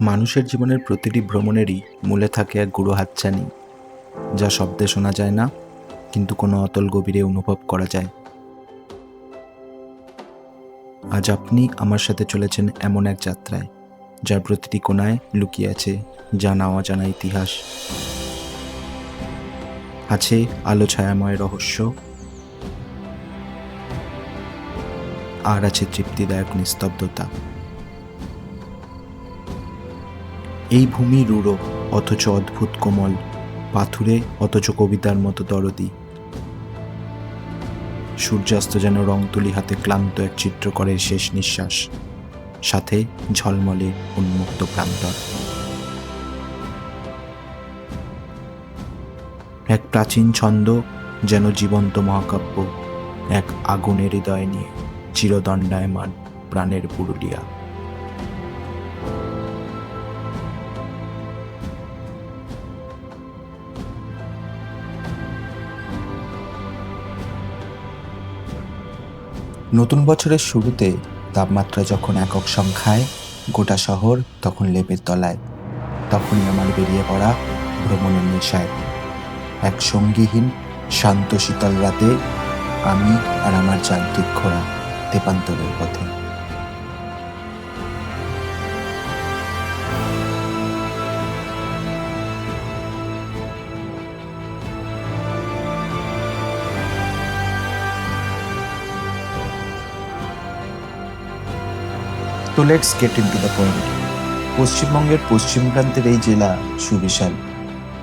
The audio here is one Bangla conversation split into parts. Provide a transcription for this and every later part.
মানুষের জীবনের প্রতিটি ভ্রমণেরই মূলে থাকে এক গুঁড়ো হাতছানি, যা শব্দে শোনা যায় না, কিন্তু কোনো অতল গভীরে অনুভব করা যায়। আজ আপনি আমার সাথে চলেছেন এমন এক যাত্রায়, যার প্রতিটি কোণায় লুকিয়ে আছে জানা অজানা ইতিহাস। আছে আলো ছায়াময় রহস্য, আর আছে তৃপ্তিদায়ক নিস্তব্ধতা। এই ভূমি রূঢ় অথচ অদ্ভুত কোমল, পাথুরে অথচ কবিতার মতো দরদি। সূর্যাস্ত যেন রং তুলি হাতে ক্লান্ত এক চিত্রকরের শেষ নিঃশ্বাস, সাথে ঝলমলে উন্মুক্ত প্রান্তর। এক প্রাচীন ছন্দ যেন জীবন্ত মহাকাব্য, এক আগুনের হৃদয় নিয়ে চিরদণ্ডায়মান প্রাণের পুরুলিয়া। নতুন বছরের শুরুতে তাপমাত্রা যখন একক সংখ্যায়, গোটা শহর তখন লেপের তলায়, তখনই আমার বেরিয়ে পড়া ভ্রমণের নেশায়। এক সঙ্গীহীন শান্ত শীতল রাতে আমি আর আমার যান্ত্রিক ঘোড়া তেপান্তরের পথে। তো let's get into the point. পশ্চিমবঙ্গের পশ্চিম প্রান্তের এই জেলা সুবিশাল,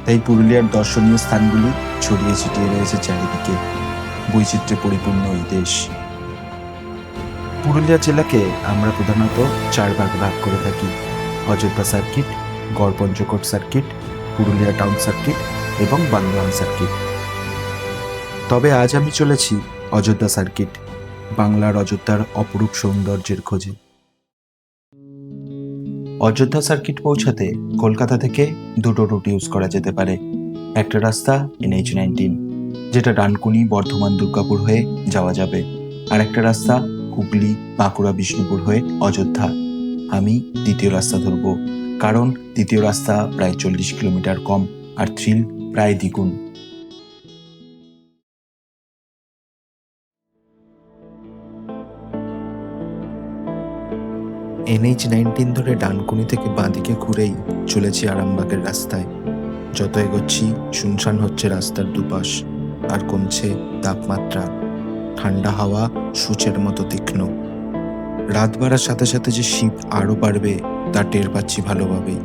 তাই পুরুলিয়ার দর্শনীয় স্থানগুলি ছড়িয়ে ছিটিয়ে রয়েছে চারিদিকে, বৈচিত্র্যে পরিপূর্ণ এই দেশ। পুরুলিয়া জেলাকে আমরা প্রধানত চার ভাগে ভাগ করে থাকি: Ayodhya circuit, Garh Panchakot circuit, Purulia town circuit এবং বান্দোয়ান সার্কিট। তবে আজ আমি চলেছি অযোধ্যা সার্কিট, বাংলার অযোধ্যার অপরূপ সৌন্দর্যের খোঁজে। অযোধ্যা সার্কিট পৌঁছাতে কলকাতা থেকে দুটো রুট ইউজ করা যেতে পারে। একটা রাস্তা NH-19, যেটা ডানকুনি বর্ধমান দুর্গাপুর হয়ে যাওয়া যাবে, আর একটা রাস্তা হুগলি বাঁকুড়া বিষ্ণুপুর হয়ে অযোধ্যা। আমি দ্বিতীয় রাস্তা ধরব, কারণ দ্বিতীয় রাস্তা প্রায় 40 কিলোমিটার কম, আর থ্রিল প্রায় দ্বিগুণ। NH-19 ধরে ডানকুনি থেকে বাঁদিকে ঘুরেই চলেছি আরামবাগের রাস্তায়। যত এগোচ্ছি শুনশান হচ্ছে রাস্তার দুপাশ, আর কমছে তাপমাত্রা। ঠান্ডা হাওয়া সূচের মতো তীক্ষ্ণ। রাত বাড়ার সাথে সাথে যে শীত আরও বাড়বে তা টের পাচ্ছি ভালোভাবেই।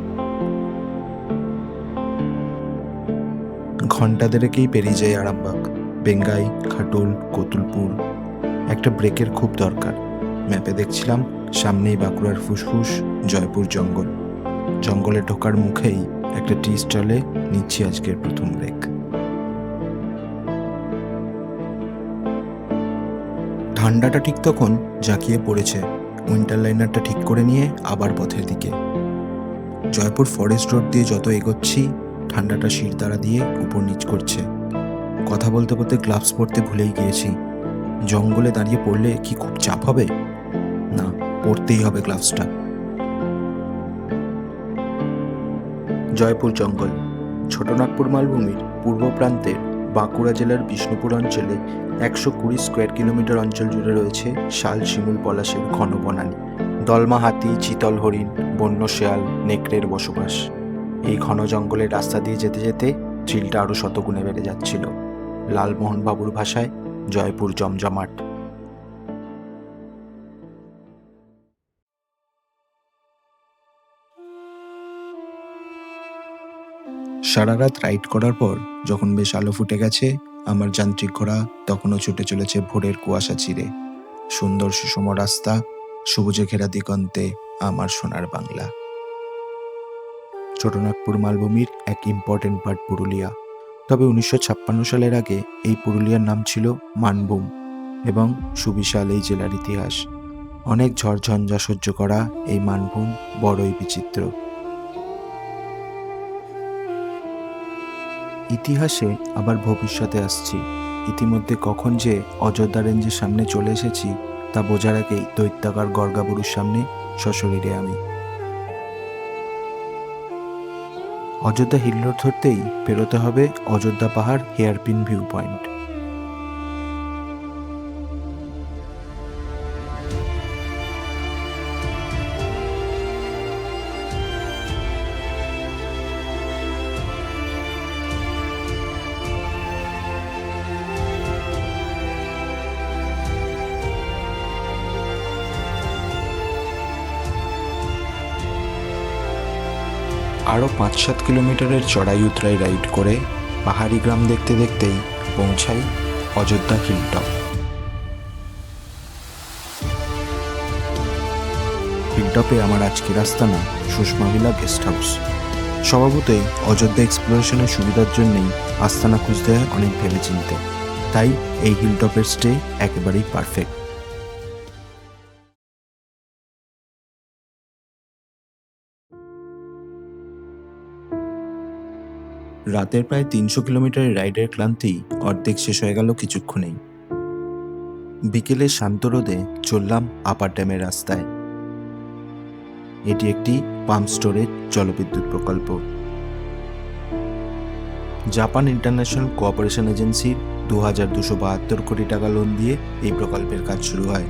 ঘন্টা দেড়েকেই পেরিয়ে যায় আরামবাগ, বেঙ্গাই, খাটোল, কতুলপুর। একটা ব্রেকের খুব দরকার। ম্যাপে দেখছিলাম সামনেই বাঁকুড়ার ফুসফুস জয়পুর জঙ্গল। জঙ্গলে ঢোকার মুখেই একটা টি স্টলে নিচ্ছি আজকের প্রথম ব্রেক। ঠান্ডাটা ঠিক তখন জাঁকিয়ে পড়েছে। উইন্টার লাইনারটা ঠিক করে নিয়ে আবার পথের দিকে। জয়পুর ফরেস্ট রোড দিয়ে যত এগোচ্ছি ঠান্ডাটা শিরদাঁড়া দিয়ে উপর নিচ করছে। কথা বলতে বলতে গ্লাভস পরতে ভুলেই গিয়েছি। জঙ্গলে দাঁড়িয়ে পড়লে কি খুব চাপ হবে? না, পরতেই হবে গ্লাভসটা। জয়পুর জঙ্গল ছোটনাগপুর মালভূমির পূর্ব প্রান্তের বাঁকুড়া জেলার বিষ্ণুপুর অঞ্চলে 120 স্কোয়ার কিলোমিটার অঞ্চল জুড়ে রয়েছে শাল, শিমুল, পলাশের ঘন বনানী। দলমা হাতি, চিতল হরিণ, বন্য শেয়াল, নেকড়ের বসবাস। এই ঘন জঙ্গলের রাস্তা দিয়ে যেতে যেতে থ্রিলটা আরও শতগুণে বেড়ে যাচ্ছিল। লালমোহন বাবুর ভাষায় জয়পুর জমজমাট। সারা রাত রাইড করার পর যখন বেশ আলো ফুটে গেছে, আমার যান্ত্রিক ঘোড়া তখনও ছুটে চলেছে ভোরের কুয়াশা চিরে। সুন্দর সুষম রাস্তা, সবুজে ঘেরা দিগন্তে আমার সোনার বাংলা। ছোটনাগপুর মালভূমির এক ইম্পর্টেন্ট পার্ট পুরুলিয়া। তবে 1956 সালের আগে এই পুরুলিয়ার নাম ছিল মানভূম, এবং সুবিশাল এই জেলার ইতিহাস। অনেক ঝড়ঝঞ্ঝা সহ্য করা এই মানভূম বড়ই বিচিত্র। ইতিহাসে আবার ভবিষ্যতে আসছি। ইতিমধ্যে কখন যে অযোধ্যা রেঞ্জের সামনে চলে এসেছি তা বোঝার আগেই দৈত্যাকার গর্গাবুরুর সামনে সশরীরে আমি। অযোধ্যা হিল রোড ধরতেই পেরোতে হবে অযোধ্যা পাহাড় হেয়ারপিন ভিউ পয়েন্ট। আরও 5-7 কিলোমিটারের চড়াই উতরাই রাইড করে পাহাড়ি গ্রাম দেখতে দেখতেই পৌঁছাই অযোধ্যা হিলটপ। হিলটপে আমার আজকের আস্তানা সুষমা ভিলা গেস্ট হাউস। স্বভাবতই অযোধ্যা এক্সপ্লোরেশনের সুবিধার জন্যই আস্তানা খুঁজতে হয় অনেক ভেবেচিন্তে, তাই এই হিলটপের স্টে একেবারেই পারফেক্ট। রাতের প্রায় 300 কিলোমিটারের রাইডের ক্লান্তি অর্ধেক শেষ হয়ে গেল কিছুক্ষণেই। বিকেলে শান্ত রোদে চললাম আপার ড্যামের রাস্তায়। এটি একটি পাম্প স্টোরেজ জলবিদ্যুৎ প্রকল্প। জাপান ইন্টারন্যাশনাল কোঅপারেশন এজেন্সির 2272 কোটি টাকা লোন দিয়ে এই প্রকল্পের কাজ শুরু হয়।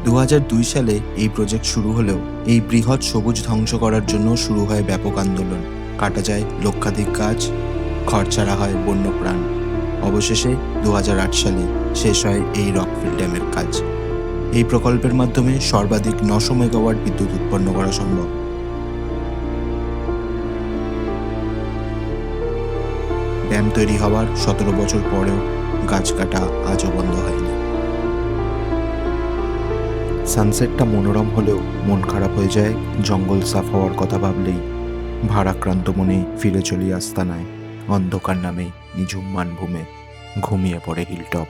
2002 সালে এই প্রজেক্ট শুরু হলেও এই বৃহৎ সবুজ ধ্বংস করার জন্য শুরু হয় ব্যাপক আন্দোলন। কাটা যায় লক্ষাধিক গাছ, খরচারা হয় বন্যপ্রাণ। অবশেষে 2008 সালে শেষ হয় এই রকফিল ড্যামের কাজ। এই প্রকল্পের মাধ্যমে সর্বাধিক 900 মেগাওয়াট বিদ্যুৎ উৎপন্ন করা সম্ভব। ড্যাম তৈরি হওয়ার 17 বছর পরেও গাছ কাটা আজও বন্ধ হয়নি। সানসেটটা মনোরম হলেও মন খারাপ হয়ে যায় জঙ্গল সাফ হওয়ার কথা ভাবলেই। ভারাক্রান্ত মনে ফিরে চলি আস্তানায়। অন্ধকার নামে নিঝুম মানভূমে ঘুমিয়ে পড়ে হিলটপ।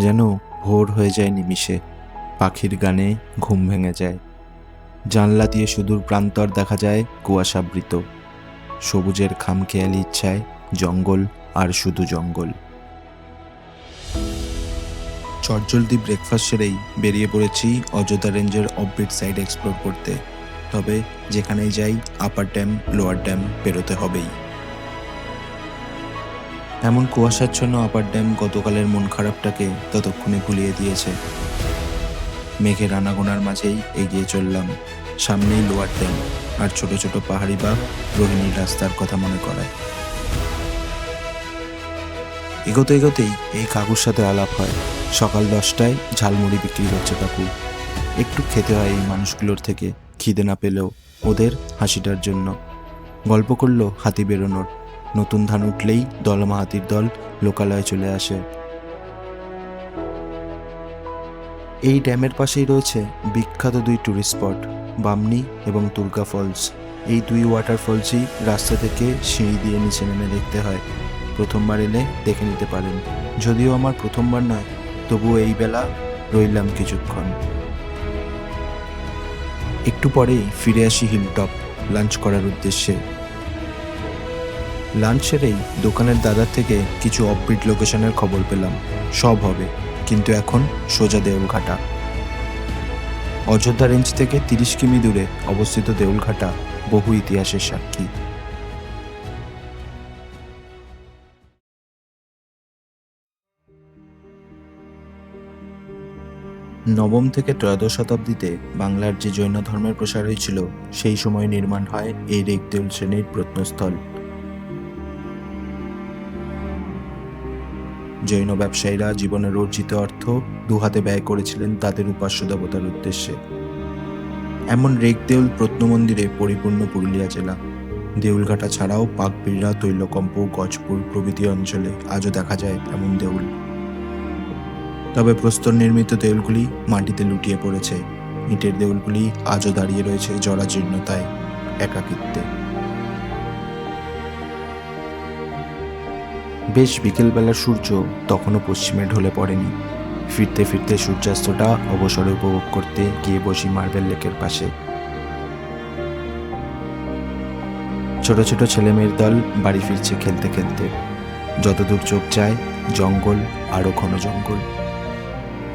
যেন ভোর হয়ে যায় নিমিষে, পাখির গানে ঘুম ভেঙে যায়। জানলা দিয়ে সুদূর প্রান্তর দেখা যায় কুয়াশাবৃত। সবুজের খামখেয়ালি ইচ্ছায় জঙ্গল আর শুধু জঙ্গল। চটজলদি ব্রেকফাস্ট সেরেই বেরিয়ে পড়েছি অযোধ্যা রেঞ্জের অফবিট সাইড এক্সপ্লোর করতে। তবে যেখানেই যাই আপার ড্যাম লোয়ার ড্যাম পেরোতে হবেই। এমন কুয়াশাচ্ছন্ন আপার ড্যাম গতকালের মন খারাপটাকে ততক্ষণে ভুলিয়ে দিয়েছে। মেঘের আনাগোনার মাঝেই এগিয়ে চললাম। সামনেই লোয়ার ড্যাম, আর ছোট ছোট পাহাড়ি বাঁক রোহিণীর রাস্তার কথা মনে করায়। এগোতে এগোতেই এই কাকুর সাথে আলাপ হয়। সকাল 10টায় ঝালমুড়ি বিক্রি করছে কাকু। একটু খেতে হয় এই মানুষগুলোর থেকে, খিদে না পেলেও ওদের হাসিটার জন্য। গল্প করলো হাতি বেরোনোর। নতুন ধান উঠলেই দলমা হাতির দল লোকালয়ে চলে আসে। এই ড্যামের পাশেই রয়েছে বিখ্যাত 2 টুরিস্ট স্পট, বামনি এবং তুর্গা ফলস। এই 2 ওয়াটারফলসই রাস্তা থেকে সিঁড়ি দিয়ে নিচে নেমে দেখতে হয়। প্রথমবার এলে দেখে নিতে পারেন। যদিও আমার প্রথমবার নয়, তবুও এই বেলা রইলাম কিছুক্ষণ। একটু পরেই ফিরে আসি হিলটপ লাঞ্চ করার উদ্দেশ্যে। লাঞ্চ সেরেই দোকানের দাদার থেকে কিছু অফবিট লোকেশনের খবর পেলাম। সব হবে, কিন্তু এখন সোজা দেউলঘাটা। অযোধ্যা রেঞ্জ থেকে 30 কিমি দূরে অবস্থিত দেউলঘাটা বহু ইতিহাসের সাক্ষী। নবম থেকে ত্রয়োদশ শতাব্দীতে বাংলার যে জৈন ধর্মের প্রসার হয়েছিল, সেই সময় নির্মাণ হয় এই রেখদেউল শ্রেণীর প্রত্নস্থল। জৈন ব্যবসায়ীরা জীবনের অর্জিত অর্থ দুহাতে ব্যয় করেছিলেন তাদের উপাস্য দেবতার উদ্দেশ্যে। এমন রেখদেউল প্রত্নমন্দিরে পরিপূর্ণ পুরুলিয়া জেলা। দেউলঘাটা ছাড়াও পাকবিড়রা, তৈলকম্প, গজপুর প্রভৃতি অঞ্চলে আজও দেখা যায় এমন দেউল। তবে প্রস্তর নির্মিত দেউলগুলি মাটিতে লুটিয়ে পড়েছে। ইটের দেউলগুলি আজও দাঁড়িয়ে রয়েছে জরাজীর্ণতায়, একাকিত্বে। বেশ বিকেলবেলার সূর্য তখনও পশ্চিমে ঢলে পড়েনি। ফিরতে ফিরতে সূর্যাস্তটা অবসরে উপভোগ করতে গিয়ে বসি মার্বেল লেকের পাশে। ছোট ছোট ছোট ছেলেমেয়ের দল বাড়ি ফিরছে খেলতে খেলতে। যতদূর চোখ যায় জঙ্গল, আরও ঘন জঙ্গল।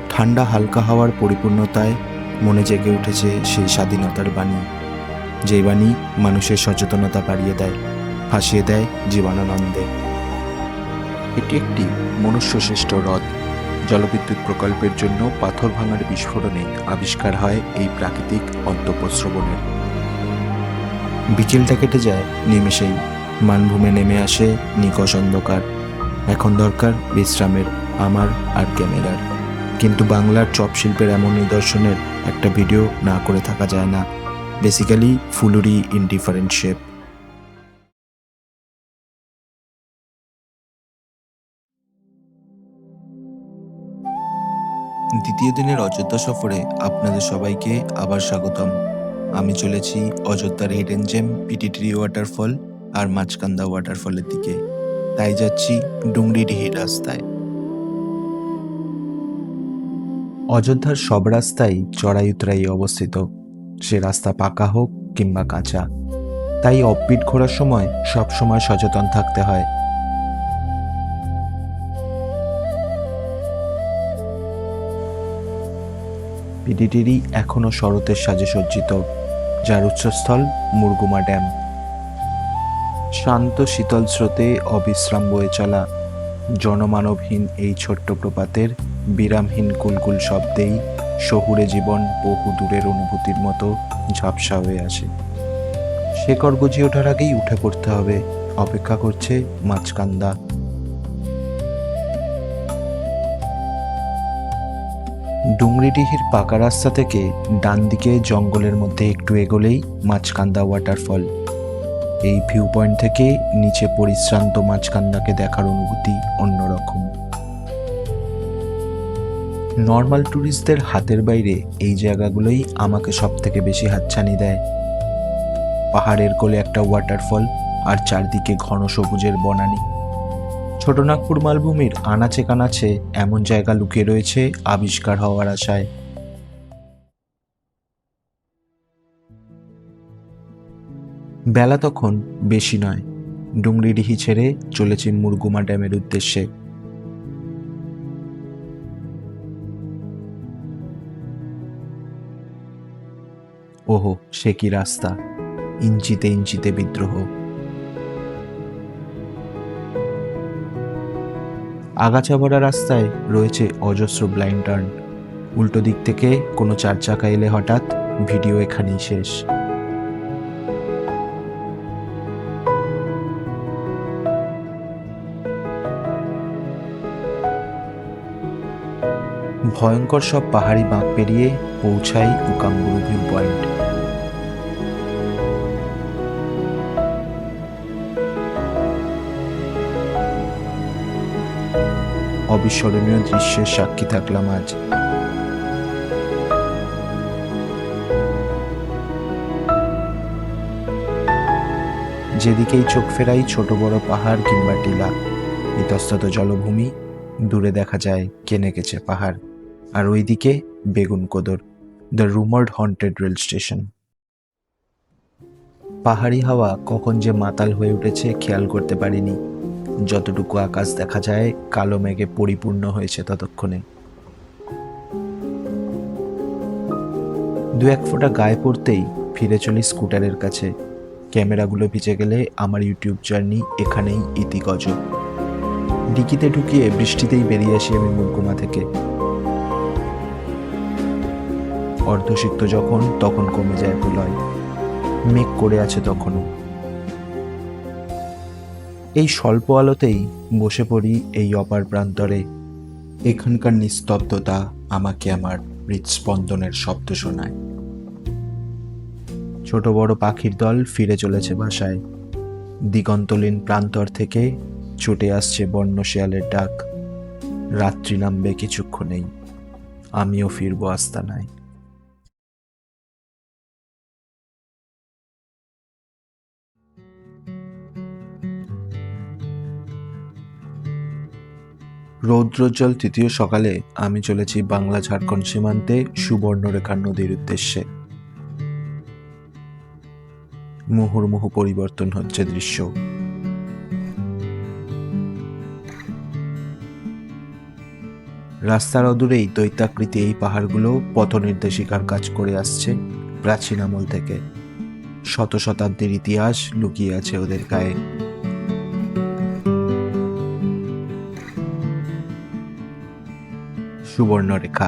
ঠান্ডা হালকা হাওয়ার পরিপূর্ণতায় মনে জেগে উঠেছে সেই স্বাধীনতার বাণী, যে বাণী মানুষের সচেতনতা বাড়িয়ে দেয়, ভাসিয়ে দেয় জীবনানন্দে। এটি একটি মনুষ্যশ্রেষ্ঠ হ্রদ। জলবিদ্যুৎ প্রকল্পের জন্য পাথর ভাঙার বিস্ফোরণে আবিষ্কার হয় এই প্রাকৃতিক অন্তঃপ্রস্রবণের। বিকেলটা কেটে যায় নিমেষেই, মানভূমে নেমে আসে নিকষ অন্ধকার। এখন দরকার বিশ্রামের, আমার আর ক্যামেরার। কিন্তু বাংলার চপ শিল্পের এমন নিদর্শনের একটা ভিডিও না করে থাকা যায় না। Basically phuluri in different shape. দ্বিতীয় দিনের অযোধ্যা সফরে আপনাদের সবাইকে আবার স্বাগতম। আমি চলেছি অযোধ্যার হিডেন জেম পিটিটিরি ওয়াটারফল আর মাছকান্দা ওয়াটারফলের দিকে। তাই যাচ্ছি ডুংরিডিহি রাস্তায়। অযোধ্যার সব রাস্তাই চড়াই উতরাই অবস্থিত, সে রাস্তা পাকা হোক কিংবা কাঁচা। তাই অফবিট ঘোরার সময় সবসময় সচেতন থাকতে হয়। পিটিটিরি এখনও শরতের সাজে সজ্জিত, যার উৎসস্থল মুরগুমা ড্যাম। শান্ত শীতল স্রোতে অবিশ্রাম বয়ে চলা জনমানবহীন এই ছোট্ট প্রপাতের বিরামহীন কুলকুল শব্দেই শহুরে জীবন বহু দূরের অনুভূতির মতো ঝাপসা হয়ে আসে। শেকড় গজিয়ে ওঠার আগেই উঠে পড়তে হবে, অপেক্ষা করছে মাছকান্দা। ডুংরিডিহির পাকা রাস্তা থেকে ডান দিকে জঙ্গলের মধ্যে একটু এগোলেই মাছকান্দা ওয়াটারফল। এই ভিউ পয়েন্ট থেকে নিচে পরিশ্রান্ত মাছকান্দাকে দেখার অনুভূতি অন্যরকম। নর্মাল ট্যুরিস্টদের হাতের বাইরে এই জায়গাগুলোই আমাকে সব থেকে বেশি হাতছানি দেয়। পাহাড়ের কোলে একটা ওয়াটারফল আর চারদিকে ঘন সবুজের বনানী। ছোটনাগপুর মালভূমির আনাচে কানাচে এমন জায়গা লুকিয়ে রয়েছে আবিষ্কার হওয়ার আশায়। বেলা তখন বেশি নয়। ডুংরিডিহি ছেড়ে চলেছি মুরগুমা ড্যামের উদ্দেশ্যে। ওহো, সে কি রাস্তা! ইঞ্চিতে ইঞ্চিতে বিদ্রোহ। আগাছা ভরা রাস্তায় রয়েছে অজস্র ব্লাইন্ড টার্ন। উল্টো দিক থেকে কোনো চার চাকা এলে হঠাৎ ভিডিও এখানেই শেষ। ভয়ঙ্কর সব পাহাড়ি বাঁক পেরিয়ে পৌঁছাই উকাম্বুরু ভিউ পয়েন্ট। অবিস্মরণীয় দৃশ্যের সাক্ষী থাকলাম আজ। যেদিকেই চোখ ফেরাই ছোট বড় পাহাড় কিংবা টিলা, ইতস্তত জলভূমি, দূরে দেখা যায় কেনেকেচে পাহাড়, আর ওইদিকে Begunkodar, the rumoured haunted rail station. পাহাড়ি হাওয়া কখন যে মাতাল হয়ে উঠেছে খেয়াল করতে পারিনি। যতটুকু আকাশ দেখা যায় কালো মেঘে পরিপূর্ণ হয়েছে ততক্ষণে। দু এক ফোঁটা গায়ে পড়তেই ফিরে চলি স্কুটারের কাছে। ক্যামেরাগুলো ভিজে গেলে আমার ইউটিউব জার্নি এখানেই ইতিগজ। ডিকিতে ঢুকিয়ে বৃষ্টিতেই বেরিয়ে আসি আমি মুরগুমা থেকে। অর্ধসিক্ত যখন তখন কমে যায় প্রলয়, মেঘ করে আছে তখনও। এই স্বল্প আলোতেই বসে পড়ি এই অপার প্রান্তরে। এখানকার নিস্তব্ধতা আমাকে আমার হৃদস্পন্দনের শব্দ শোনায়। ছোট বড় পাখির দল ফিরে চলেছে বাসায়। দিগন্তলীন প্রান্তর থেকে ছুটে আসছে বন্য শেয়ালের ডাক। রাত্রি নামবে কিছুক্ষণেই, আমিও ফিরবো আস্তানায়। রৌদ্রোজ্জ্বল তৃতীয় সকালে আমি চলেছি বাংলা ঝাড়খণ্ড সীমান্তে সুবর্ণরেখা নদীর উদ্দেশ্যে। মুহুর্মুহু পরিবর্তন হচ্ছে দৃশ্য। রাস্তার অদূরেই দৈত্যাকৃতি এই পাহাড়গুলো পথ নির্দেশিকার কাজ করে আসছে প্রাচীন আমল থেকে। শত শতাব্দীর ইতিহাস লুকিয়ে আছে ওদের গায়ে। সুবর্ণরেখা,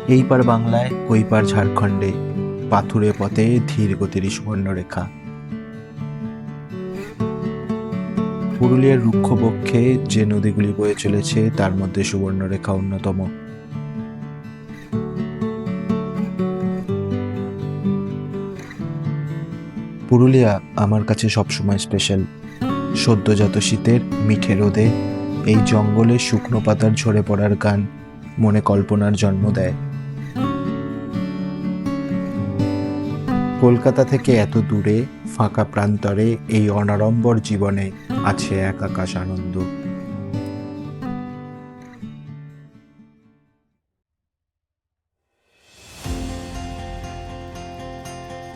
এই পার বাংলায় ওই পার ঝাড়খণ্ডে, পাথুরে পথে ধীর গতির সুবর্ণরেখা। পুরুলিয়ার রুক্ষ বক্ষে যে নদীগুলি বয়ে চলেছে তার মধ্যে সুবর্ণরেখা অন্যতম। পুরুলিয়া আমার কাছে সবসময় স্পেশাল। সদ্যজাত শীতের মিঠে রোদে এই জঙ্গলে শুকনো পাতার ঝরে পড়ার গান মনে কল্পনার জন্ম দেয়। কলকাতা থেকে এত দূরে ফাঁকা প্রান্তরে এই অনাড়ম্বর জীবনে আছে এক আকাশ আনন্দ।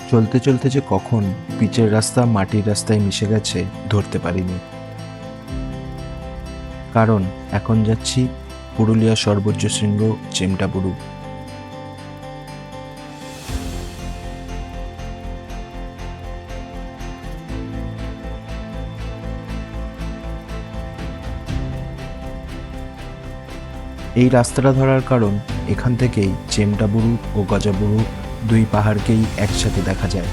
চলতে চলতে যে কখন পিচের রাস্তা মাটির রাস্তায় মিশে গেছে ধরতে পারিনি। কারণ এখন যাচ্ছি পুরুলিয়ার সর্বোচ্চ শৃঙ্গ চেমটাবুরু। এই রাস্তাটা ধরার কারণ এখান থেকেই চেমটাবুরু ও গজাবুরু দুই পাহাড়কেই একসাথে দেখা যায়,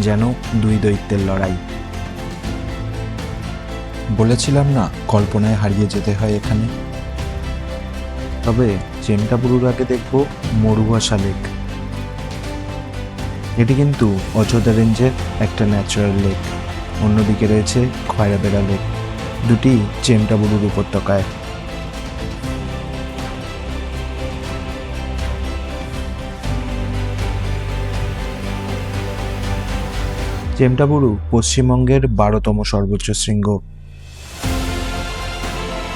যেন দুই দৈত্যের লড়াই। বলেছিলাম না কল্পনায় হারিয়ে যেতে হয় এখানে। তবে চেমটাবুরুর আগে দেখব মরুয়াশা লেক। এটি কিন্তু অযোধ্যা রেঞ্জের একটা ন্যাচারাল লেক। অন্যদিকে রয়েছে খয়রাবেড়া লেক, দুটি চেমটাবুরুর উপত্যকায়। চেমটাবুরু পশ্চিমবঙ্গের 12তম সর্বোচ্চ শৃঙ্গ।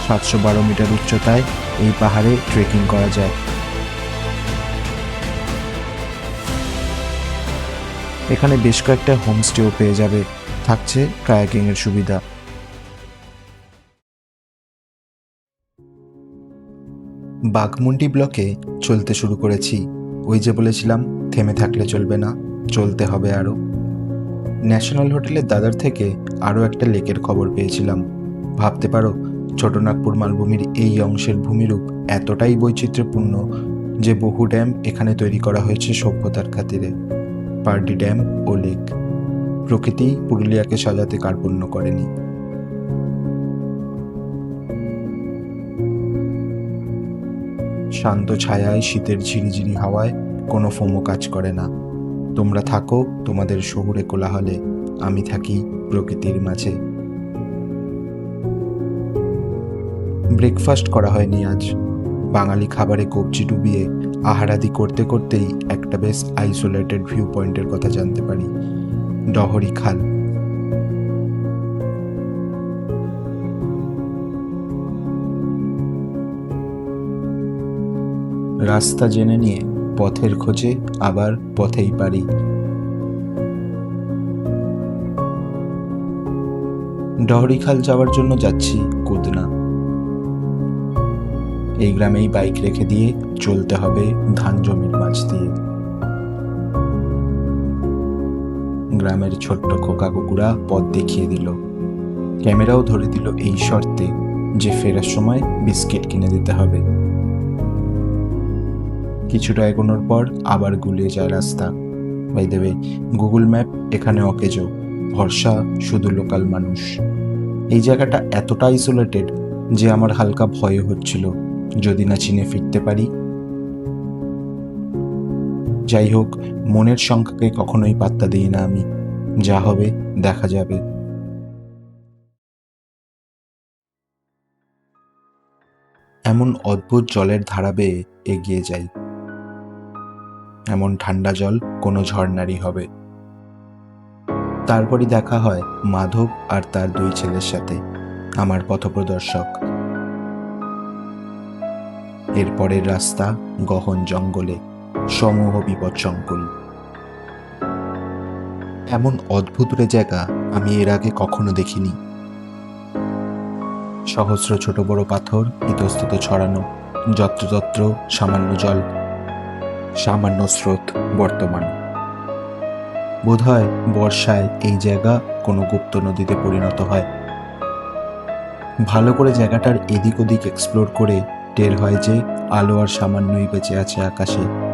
712 মিটার উচ্চতায় এই পাহাড়ে ট্রেকিং করা যায়। এখানে বেশ কয়েকটা হোমস্টেও পেয়ে যাবে, থাকছে কায়াকিং এর সুবিধা। বাঘমুন্ডি ব্লকে চলতে শুরু করেছি। ওই যে বলেছিলাম থেমে থাকলে চলবে না, চলতে হবে আরও। ন্যাশনাল হোটেলের দাদার থেকে আরও একটা লেকের খবর পেয়েছিলাম। ভাবতে পারো ছোটনাগপুর মালভূমির এই অংশের ভূমিরূপ এতটাই বৈচিত্র্যপূর্ণ যে বহু ড্যাম এখানে তৈরি করা হয়েছে সভ্যতার খাতিরে। পারডি ড্যাম ও লেক। প্রকৃতি পুরুলিয়াকে সাজাতে কার্পণ্য করেনি। শান্ত ছায়ায় শীতের ঝিরিঝিরি হাওয়ায় কোনো ফোমো কাজ করে না। তোমরা থাকো তোমাদের শহুরে কোলাহলে, আমি থাকি প্রকৃতির মাঝে। ব্রেকফাস্ট করা হয়নি আজ। বাঙালি খাবারে কবজি ডুবিয়ে আহারাদি করতে করতেই একটা বেশ আইসোলেটেড ভিউ পয়েন্টের কথা জানতে পারি, ডহরি খাল। রাস্তা জেনে নিয়ে পথের খোঁজে আবার পথেই পারি। ডহরিখাল যাওয়ার জন্য যাচ্ছি কুদনা। এই গ্রামেই বাইক রেখে দিয়ে চলতে হবে ধান জমির মাঝ দিয়ে। গ্রামের ছোট্ট খোকা কুকুরা পথ দেখিয়ে দিল। ক্যামেরাও ধরে দিল এই শর্তে যে ফেরার সময় বিস্কিট কিনে দিতে হবে। কিছুটা এগোনোর পর আবার গুলিয়ে যায় রাস্তা। By the way, Google map এখানে অকেজো, ভরসা শুধু লোকাল মানুষ। এই জায়গাটা এতটা আইসোলেটেড যে আমার হালকা ভয় হচ্ছিল যদি না চিনে ফিরতে পারি। যাই হোক, মনের সংখ্যাকে কখনোই পাত্তা দিই না আমি। যা হবে দেখা যাবে। এমন অদ্ভুত জলের ধারা বেয়ে এগিয়ে যাই। এমন ঠান্ডা জল কোনো ঝর্ণারই হবে। তারপরই দেখা হয় মাধব আর তার দুই ছেলের সাথে, আমার পথপ্রদর্শক। এরপরের রাস্তা গহন জঙ্গলে, সমূহ বিপদ সংকুল। এমন অদ্ভুত জায়গা আমি এর আগে কখনো দেখিনি। সহস্র ছোট বড় পাথর ইতস্তত ছড়ানো, যত্রতত্র সামান্য জল, সামান্য স্রোত বর্তমান। বোধহয় বর্ষায় এই জায়গা কোনো গুপ্ত নদীতে পরিণত হয়। ভালো করে জায়গাটার এদিক ওদিক এক্সপ্লোর করে টের হয় যে আলো আর সামান্যই বেঁচে আছে আকাশে।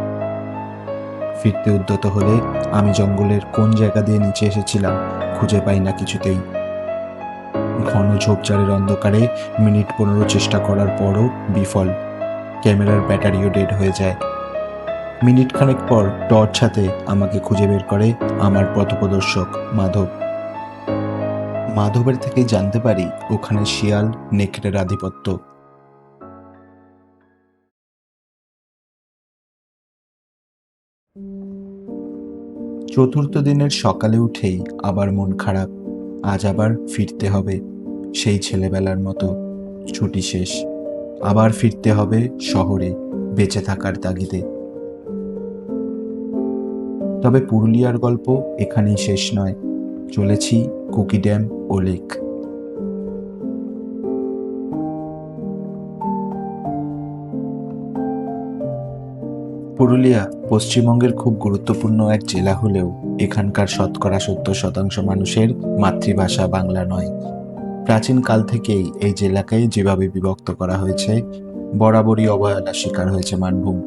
ফিরতে উদ্যত হলে আমি জঙ্গলের কোন জায়গা দিয়ে নিচে এসেছিলাম খুঁজে পাই না কিছুতেই। ঘন ঝোপঝাড়ের অন্ধকারে মিনিট 15 চেষ্টা করার পরও বিফল। ক্যামেরার ব্যাটারিও ডেড হয়ে যায়। মিনিট খানেক পর টর্চ হাতে আমাকে খুঁজে বের করে আমার পথপ্রদর্শক মাধব। মাধবের থেকেই জানতে পারি ওখানে শিয়াল নেকড়ের আধিপত্য। চতুর্থ দিনের সকালে উঠেই আবার মন খারাপ। আজ আবার ফিরতে হবে সেই ছেলেবেলার মতো। ছুটি শেষ, আবার ফিরতে হবে শহরে বেঁচে থাকার তাগিদে। তবে পুরুলিয়ার গল্প এখানেই শেষ নয়। চলেছি কুকি ড্যাম ও লেক। পুরুলিয়া পশ্চিমবঙ্গের খুব গুরুত্বপূর্ণ এক জেলা হলেও এখানকার শতকরা 70% মানুষের মাতৃভাষা বাংলা নয়। প্রাচীনকাল থেকেই এই জেলাকে যেভাবে বিভক্ত করা হয়েছে, বরাবরই অবহেলার শিকার হয়েছে মানভূম।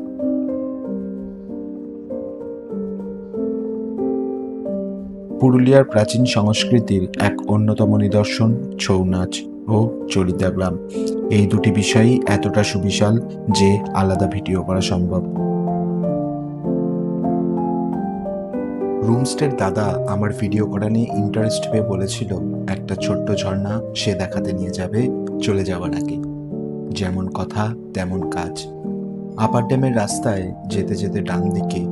পুরুলিয়ার প্রাচীন সংস্কৃতির এক অন্যতম নিদর্শন ছৌ নাচ ও চলিতা গ্রাম। এই দুটি বিষয়ই এতটা সুবিশাল যে আলাদা ভিডিও করা সম্ভব। রুমস্টের দাদা আমার ভিডিও করা নিয়ে ইন্টারেস্ট পেয়ে বলেছিল একটা ছোট্ট ঝর্ণা সে দেখাতে নিয়ে যাবে চলে যাওয়ার আগে। যেমন কথা তেমন কাজ। আপার ড্যামের রাস্তায় যেতে যেতে ডান দিকে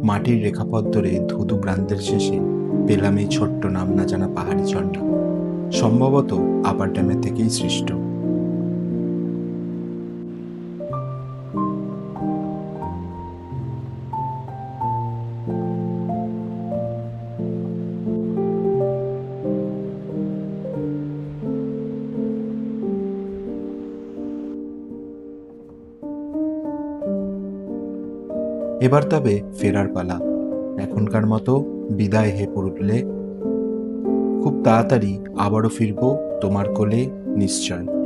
মাটির রেখাপথ ধরে ধুধু প্রান্তের শেষে পেলাম এই ছোট্ট নাম না জানা পাহাড়ি ঝর্ণা। সম্ভবত আপার ড্যামের থেকেই সৃষ্ট। এবার তবে ফেরার পালা। এখনকার মতো বিদায় হে পুরুলে। খুব তাড়াতাড়ি আবারও ফিরবো তোমার কোলে নিশ্চয়।